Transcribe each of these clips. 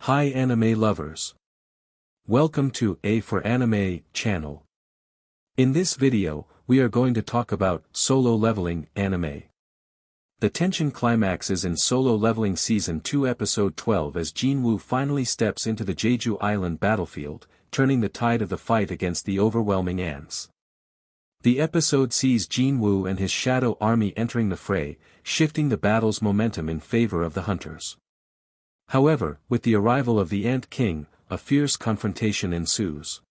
Hi anime lovers. Welcome to A for Anime channel. In this video, we are going to talk about Solo Leveling anime. The tension climaxes in Solo Leveling Season 2 Episode 12 as Jinwoo finally steps into the Jeju Island battlefield, turning the tide of the fight against the overwhelming ants. The episode sees Jinwoo and his shadow army entering the fray, shifting the battle's momentum in favor of the hunters. However, with the arrival of the Ant King, a fierce confrontation ensues.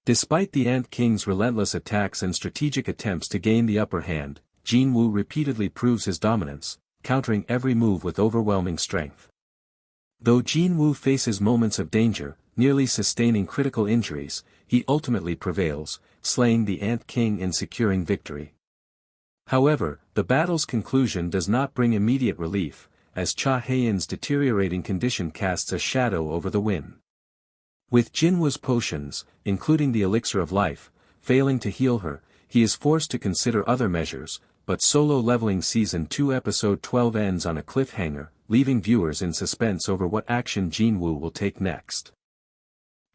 Despite the Ant King's relentless attacks and strategic attempts to gain the upper hand, Jinwoo repeatedly proves his dominance, countering every move with overwhelming strength. Though Jinwoo faces moments of danger, nearly sustaining critical injuries, he ultimately prevails, slaying the Ant King and securing victory. However, the battle's conclusion does not bring immediate relief, as Cha Hae-in's deteriorating condition casts a shadow over the win. With Jinwoo's potions, including the elixir of life, failing to heal her, he is forced to consider other measures, but Solo Leveling Season 2 Episode 12 ends on a cliffhanger, leaving viewers in suspense over what action Jinwoo will take next.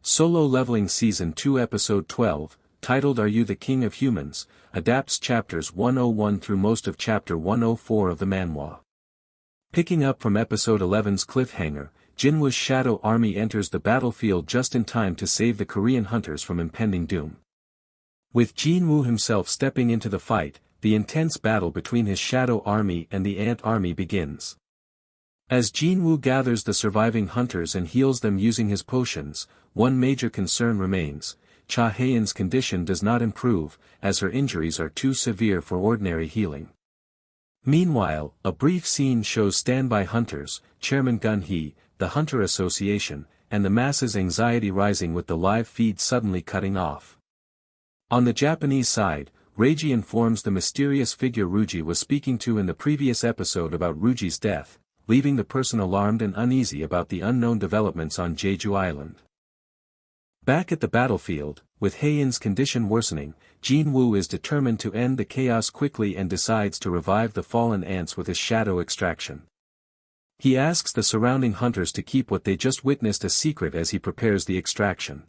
Solo Leveling Season 2 Episode 12, titled Are You the King of Humans?, adapts chapters 101 through most of chapter 104 of the manhwa. Picking up from episode 11's cliffhanger, Jinwoo's shadow army enters the battlefield just in time to save the Korean hunters from impending doom. With Jinwoo himself stepping into the fight, the intense battle between his shadow army and the ant army begins. As Jinwoo gathers the surviving hunters and heals them using his potions, one major concern remains: Cha Hae-in's condition does not improve, as her injuries are too severe for ordinary healing. Meanwhile, a brief scene shows standby hunters, Chairman Gun-hee, the Hunter Association, and the masses' anxiety rising with the live feed suddenly cutting off. On the Japanese side, Reiji informs the mysterious figure Ryuji was speaking to in the previous episode about Ryuji's death, leaving the person alarmed and uneasy about the unknown developments on Jeju Island. Back at the battlefield, with Hae-in's condition worsening, Jinwoo is determined to end the chaos quickly and decides to revive the fallen ants with his shadow extraction. He asks the surrounding hunters to keep what they just witnessed a secret as he prepares the extraction.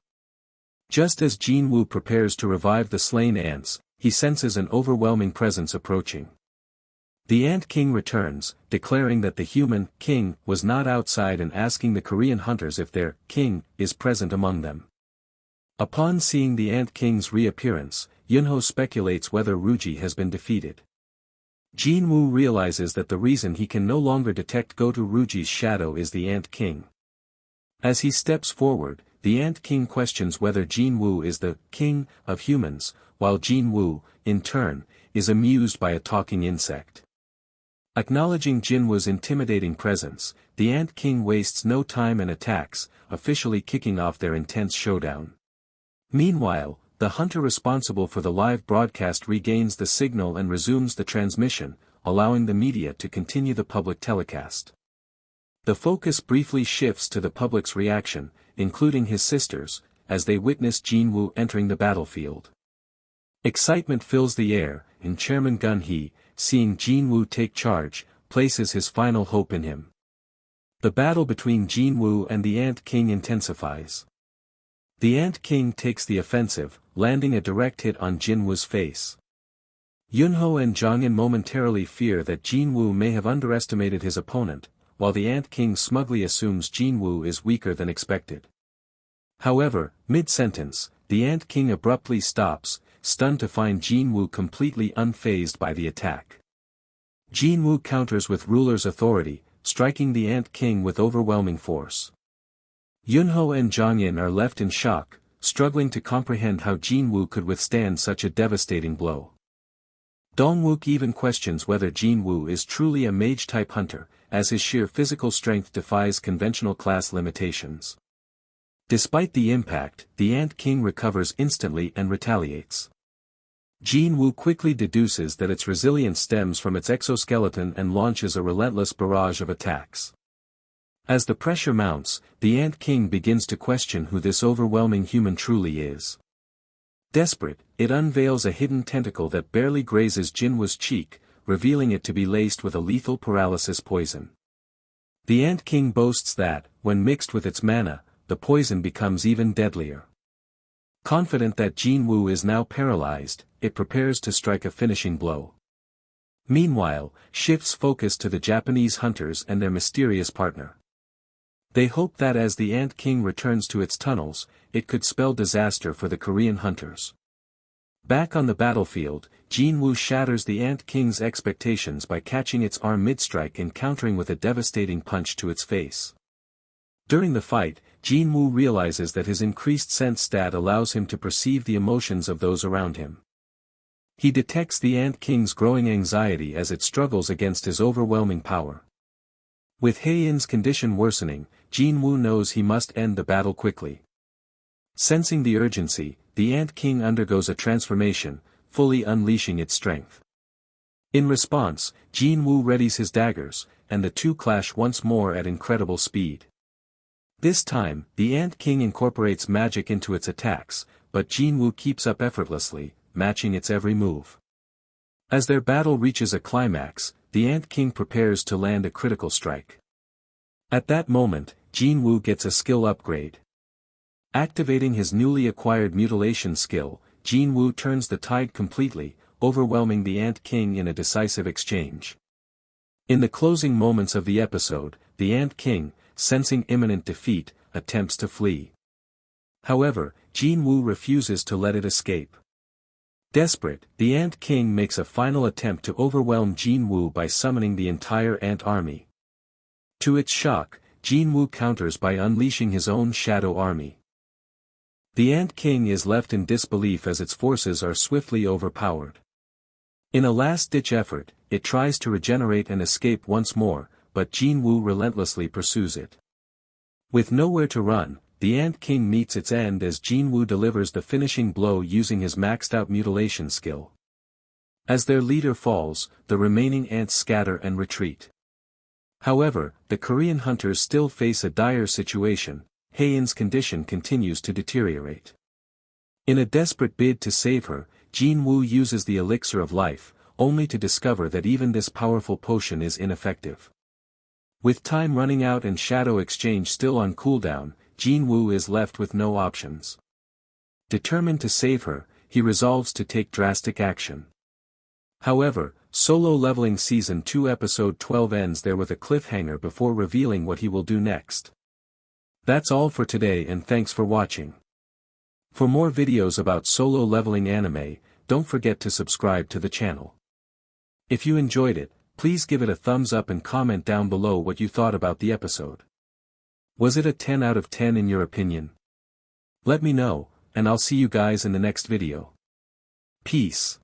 Just as Jinwoo prepares to revive the slain ants, he senses an overwhelming presence approaching. The Ant King returns, declaring that the human king was not outside and asking the Korean hunters if their king is present among them. Upon seeing the Ant King's reappearance, Yunho speculates whether Ryuji has been defeated. Jinwoo realizes that the reason he can no longer detect Goto Ryuji's shadow is the Ant King. As he steps forward, the Ant King questions whether Jinwoo is the king of humans, while Jinwoo, in turn, is amused by a talking insect. Acknowledging Jinwoo's intimidating presence, the Ant King wastes no time and attacks, officially kicking off their intense showdown. Meanwhile, the hunter responsible for the live broadcast regains the signal and resumes the transmission, allowing the media to continue the public telecast. The focus briefly shifts to the public's reaction, including his sisters, as they witness Jinwoo entering the battlefield. Excitement fills the air, and Chairman Gun-hee, seeing Jinwoo take charge, places his final hope in him. The battle between Jinwoo and the Ant King intensifies. The Ant King takes the offensive, landing a direct hit on Jinwoo's face. Yunho and Jongin momentarily fear that Jinwoo may have underestimated his opponent, while the Ant King smugly assumes Jinwoo is weaker than expected. However, mid-sentence, the Ant King abruptly stops, stunned to find Jinwoo completely unfazed by the attack. Jinwoo counters with ruler's authority, striking the Ant King with overwhelming force. Yunho and Jongin are left in shock, struggling to comprehend how Jinwoo could withstand such a devastating blow. Dongwook even questions whether Jinwoo is truly a mage-type hunter, as his sheer physical strength defies conventional class limitations. Despite the impact, the Ant King recovers instantly and retaliates. Jinwoo quickly deduces that its resilience stems from its exoskeleton and launches a relentless barrage of attacks. As the pressure mounts, the Ant King begins to question who this overwhelming human truly is. Desperate, it unveils a hidden tentacle that barely grazes Jinwoo's cheek, revealing it to be laced with a lethal paralysis poison. The Ant King boasts that, when mixed with its mana, the poison becomes even deadlier. Confident that Jinwoo is now paralyzed, it prepares to strike a finishing blow. Meanwhile, shifts focus to the Japanese hunters and their mysterious partner. They hope that as the Ant King returns to its tunnels, it could spell disaster for the Korean hunters. Back on the battlefield, Jinwoo shatters the Ant King's expectations by catching its arm mid-strike and countering with a devastating punch to its face. During the fight, Jinwoo realizes that his increased sense stat allows him to perceive the emotions of those around him. He detects the Ant King's growing anxiety as it struggles against his overwhelming power. With Hae-in's condition worsening, Jinwoo knows he must end the battle quickly. Sensing the urgency, the Ant King undergoes a transformation, fully unleashing its strength. In response, Jinwoo readies his daggers, and the two clash once more at incredible speed. This time, the Ant King incorporates magic into its attacks, but Jinwoo keeps up effortlessly, matching its every move. As their battle reaches a climax, the Ant King prepares to land a critical strike. At that moment, Jinwoo gets a skill upgrade. Activating his newly acquired mutilation skill, Jinwoo turns the tide completely, overwhelming the Ant King in a decisive exchange. In the closing moments of the episode, the Ant King, sensing imminent defeat, attempts to flee. However, Jinwoo refuses to let it escape. Desperate, the Ant King makes a final attempt to overwhelm Jinwoo by summoning the entire ant army. To its shock, Jinwoo counters by unleashing his own shadow army. The Ant King is left in disbelief as its forces are swiftly overpowered. In a last-ditch effort, it tries to regenerate and escape once more, but Jinwoo relentlessly pursues it. With nowhere to run, the Ant King meets its end as Jinwoo delivers the finishing blow using his maxed-out mutilation skill. As their leader falls, the remaining ants scatter and retreat. However, the Korean hunters still face a dire situation. Hae-in's condition continues to deteriorate. In a desperate bid to save her, Jinwoo uses the elixir of life, only to discover that even this powerful potion is ineffective. With time running out and shadow exchange still on cooldown, Jinwoo is left with no options. Determined to save her, he resolves to take drastic action. However, Solo Leveling Season 2 Episode 12 ends there with a cliffhanger before revealing what he will do next. That's all for today and thanks for watching. For more videos about solo leveling anime, don't forget to subscribe to the channel. If you enjoyed it, please give it a thumbs up and comment down below what you thought about the episode. Was it a 10 out of 10 in your opinion? Let me know, and I'll see you guys in the next video. Peace.